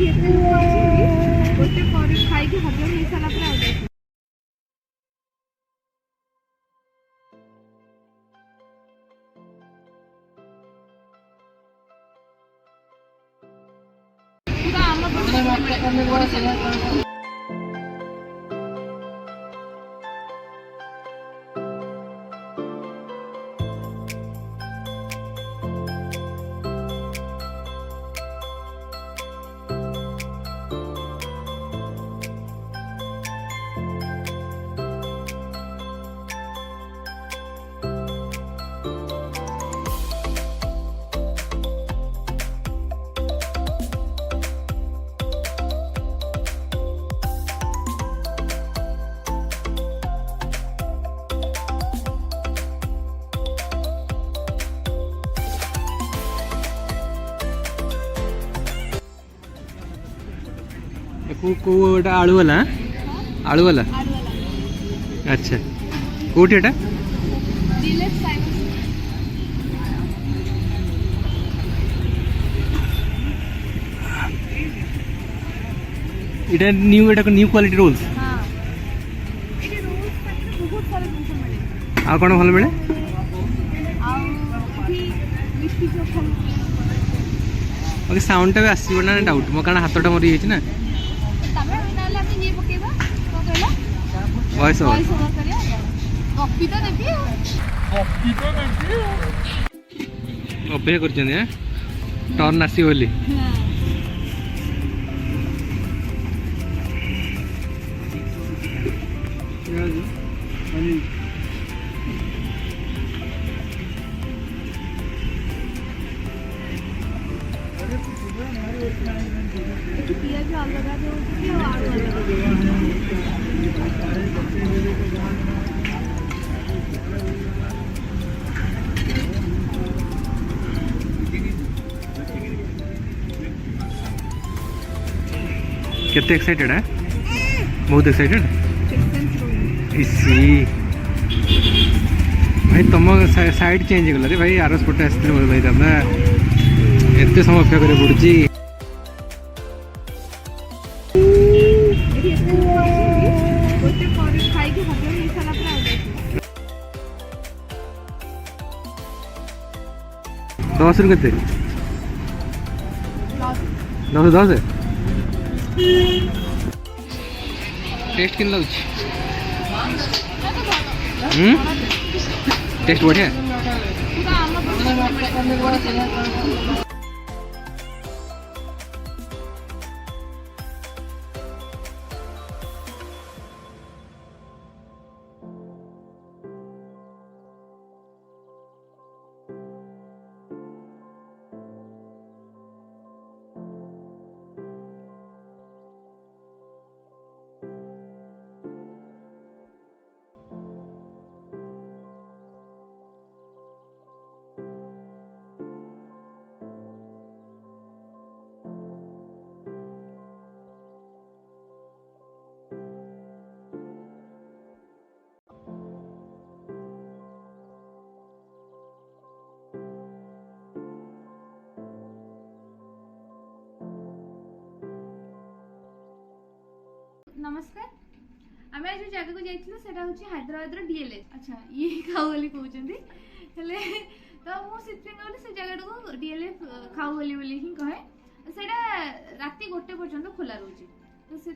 गोटे पर खाई हजम हो सारा पर कोटा आलू वाला आलू वाला अच्छा कोठी एटा इटा न्यू क्वालिटी रोल्स आ कौन भल मिले ओके साउंड टा भी आसीबो ना डाउट मो कारण हाथटा मोर ये ना वॉइस ओवर कॉपी तो देबी अपेक्षा करछन टर्न आसी बोली कितने एक्साइटेड है बहुत एक्साइटेड इसी भाई तुम साइड चेंज हो गला भाई आरस पटे आसते भाई तुम एत समय अपेक्षा कर पड़ी दस रु के 10 टेस्ट किन लग टेस्ट बढ़िया नमस्कार आम आज जगह को जाइए हैदराबाद डीएलएच अच्छा ये खाऊ बोली कहते तो मुझे से जगह को डीएलएफ खाऊ बोली ही कहे से राति 1 पर्यंत खोला रोचे तो से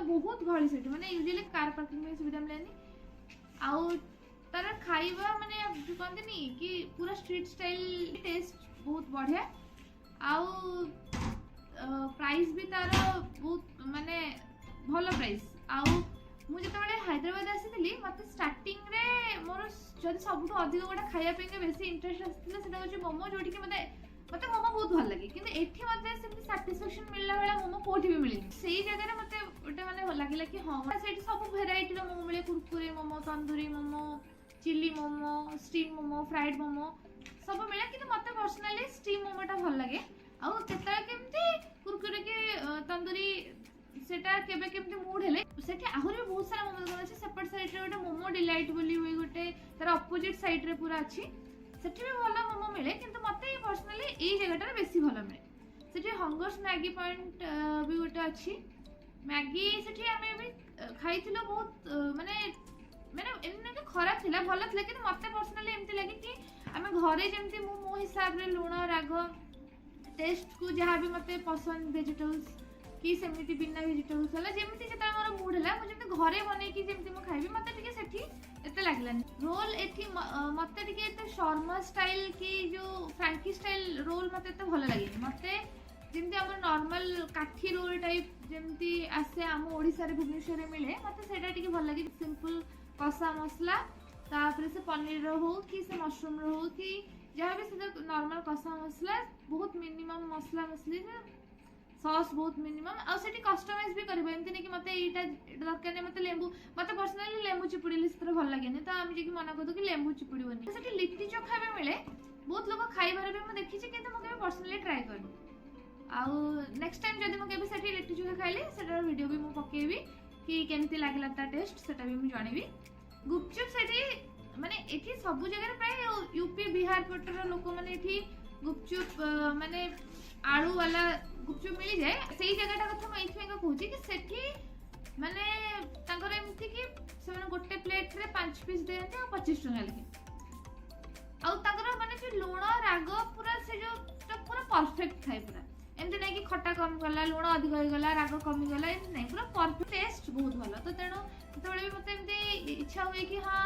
बहुत गहली से मैंने यूजुअली कार पार्किंग में सुविधा मिलेनी आउ तार खाइबा माने कहते कि पूरा स्ट्रीट स्टाइल टेस्ट बहुत बढ़िया आउ प्राइस भी तार बहुत माने भल प्राइस आउ मुझे हैदराबाद आसी मत स्टार्टिंग रे मोर जब सब अधिक गोटे खायापी बेसी इंटरेस्ट आसाला मोमो जो कि मत मत मोमो बहुत भल लगे कि मत साटिस्फैक्शन मिलला बेला मोमो कोठी भी मिले से जगह मत गोटे माने लगे कि हाँ से सब भेराइटी मोमो मिले कुरकुरे momo tandoori momo chilli momo steam momo fried momo सब मिले कि मत पर्सनाली स्टीम मोमोटा भल लगे आउ केमती कुरकुरे के तंदूरी सेटा केबे केमती मूड हेले सेठी आहुरी बहुत सारा मोमो दुकान अछि सेपट साइड रे गोटे मोमो डिलाइट बोली हुई गोटे तार अपोजिट साइड रे पूरा अछि सेठी भी भलो मोमो मिले किंतु मते पर्सनली ए जगहटा बेसी भलो मिले से ସେଠି ହଙ୍ଗର୍ସ ମ୍ୟାଗି ପଏଣ୍ଟ ବି ଗୋଟେ ଅଛି। ମ୍ୟାଗି ସେଠି ଆମେ ବି ଖାଇଥିଲୁ ବହୁତ ମାନେ ମାନେ ଏମିତି ଖରାପ ଥିଲା ଭଲ ଥିଲା, କିନ୍ତୁ ମତେ ପର୍ସନାଲି ଏମିତି ଲାଗେ କି ଆମେ ଘରେ ଯେମିତି ମୁଁ ମୋ ହିସାବରେ ଲୁଣ ରାଗ ଟେଷ୍ଟକୁ ଯାହା ବି ମତେ ପସନ୍ଦ ଭେଜିଟେବଲ୍ସ କି ସେମିତି ବିନା ଭେଜିଟେବଲ୍ସ ହେଲା ଯେମିତି ଯେତେବେଳେ ମୋର ମୁଡ୍ ହେଲା ମୁଁ ଯେମିତି ଘରେ ବନେଇକି ଯେମିତି ମୁଁ ଖାଇବି ମତେ ଟିକେ ସେଠି ଏତେ ଲାଗିଲାନି। ରୋଲ ଏଠି ମତେ ଟିକେ ଏତେ ଶର୍ମା ଷ୍ଟାଇଲ କି ଯୋଉ ଫ୍ରାଙ୍କି ଷ୍ଟାଇଲ ରୋଲ ମତେ ଏତେ ଭଲ ଲାଗେନି। ମତେ ଯେମିତି ଆମର ନର୍ମାଲ କାଠି ରୋଲ ଟାଇପ ଯେମିତି ଆସେ ଆମ ଓଡ଼ିଶାରେ ଭୁବନେଶ୍ୱରରେ ମିଳେ ମତେ ସେଇଟା ଟିକେ ଭଲ ଲାଗେ। ସିମ୍ପଲ କଷା ମସଲା ତାପରେ ସେ ପନିରର ହଉ କି ସେ ମସରୁମର ହଉ କି ଯାହା ବି ସେ ନର୍ମାଲ କଷା ମସଲା ବହୁତ ମିନିମମ୍ ମସଲା ମସଲି ସସ୍ ବହୁତ ମିନିମମ୍ ଆଉ ସେଠି କଷ୍ଟମାଇଜ ବି କରିବ। ଏମିତି ନାହିଁ କି ମତେ ଏଇଟା ଦରକାର ନାହିଁ ମତେ ଲେମ୍ବୁ ମତେ ପର୍ସନାଲି ଲେମ୍ବୁ ଚିପୁଡ଼ିଲେ ସେଥିରେ ଭଲ ଲାଗେନି ତ ଆମେ ଯାଇକି ମନା କରିଦଉ କି ଲେମ୍ବୁ ଚିପୁଡ଼ିବନି। ସେଠି ଲିଟି ଚୋଖା ବି ମିଳେ ବହୁତ ଲୋକ ଖାଇବାର ବି ମୁଁ ଦେଖିଛି କିନ୍ତୁ ମୁଁ କେବେ ପର୍ସନାଲି ଟ୍ରାଏ କରିନି। ଆଉ ନେକ୍ସଟ ଟାଇମ୍ ଯଦି ମୁଁ କେବେ ସେଠି ଲିଟି ଚୋଖା ଖାଇଲି ସେଟାର ଭିଡ଼ିଓ ବି ମୁଁ ପକେଇବି କି କେମିତି ଲାଗିଲା ତା ଟେଷ୍ଟ ସେଟା ବି ମୁଁ ଜଣେଇବି। ଗୁପଚୁପ ସେଠି ମାନେ ଏଠି ସବୁ ଜାଗାରେ ପ୍ରାୟ ୟୁପି ବିହାର ପଟର ଲୋକମାନେ ଏଠି ଗୁପଚୁପ ମାନେ ଆଳୁ ବାଲା ଗୁପଚୁପ ମିଳିଯାଏ। ସେଇ ଜାଗାଟା କଥା ମୁଁ ଏଇଥିପାଇଁ କହୁଛି କି ସେଠି ମାନେ ତାଙ୍କର ଏମିତି କି ସେମାନେ ଗୋଟେ ପ୍ଲେଟରେ 5 ପିସ୍ ଦିଅନ୍ତି ଆଉ 25 ଟଙ୍କା ଲେଖେ। ଆଉ ତାଙ୍କର ମାନେ ସେ ଲୁଣ ରାଗ ପୁରା ସେ ଯୋଉ ପୁରା ପରଫେକ୍ଟ ଥାଏ ପୁରା ଏମିତି ନାହିଁ କି ଖଟା କମ ଗଲା ଲୁଣ ଅଧିକ ହେଇଗଲା ରାଗ କମିଗଲା ଏମିତି ନାହିଁ ପୁରା ପରଫେକ୍ଟ ଟେଷ୍ଟ ବହୁତ ଭଲ। ତ ତେଣୁ ଯେତେବେଳେ ବି ମତେ ଏମିତି ଇଚ୍ଛା ହୁଏ କି ହଁ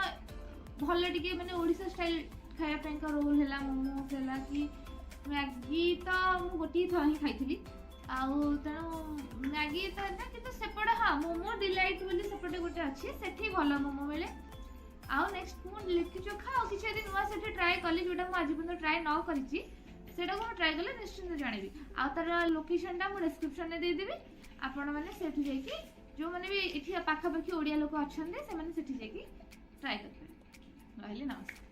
ଭଲ ଟିକେ ମାନେ ଓଡ଼ିଶା ଷ୍ଟାଇଲ ଖାଇବା ପାଇଁକା ରୋଲ ହେଲା ମୋମୋସ୍ ହେଲା କି ମ୍ୟାଗି ତ ମୁଁ ଗୋଟିଏ ଥର ହିଁ ଖାଇଥିଲି ଆଉ ତେଣୁ ମ୍ୟାଗି ତ ନା କିନ୍ତୁ ସେପଟେ ହଁ ମୋମୋ ଡିଲାଇଟ୍ ବୋଲି ସେପଟେ ଗୋଟେ ଅଛି ସେଠି ଭଲ ମୋମୋ ମିଳେ। ଆଉ ନେକ୍ସଟ ମୁଁ ଲିଟି ଚୋଖା ଆଉ କିଛି ଯଦି ନୂଆ ସେଠି ଟ୍ରାଏ କଲି ଯୋଉଟା ମୁଁ ଆଜି ପର୍ଯ୍ୟନ୍ତ ଟ୍ରାଏ ନ କରିଛି ସେଟାକୁ ମୁଁ ଟ୍ରାଏ କଲେ ନିଶ୍ଚିନ୍ତ ଜଣେଇବି। ଆଉ ତାର ଲୋକେସନଟା ମୁଁ ଡେସ୍କ୍ରିପସନରେ ଦେଇଦେବି ଆପଣମାନେ ସେଠି ଯାଇକି ଯେଉଁମାନେ ବି ଏଠି ପାଖାପାଖି ଓଡ଼ିଆ ଲୋକ ଅଛନ୍ତି ସେମାନେ ସେଠି ଯାଇକି ଟ୍ରାଏ କରିପାରିବେ। ରହିଲି ନମସ୍କାର।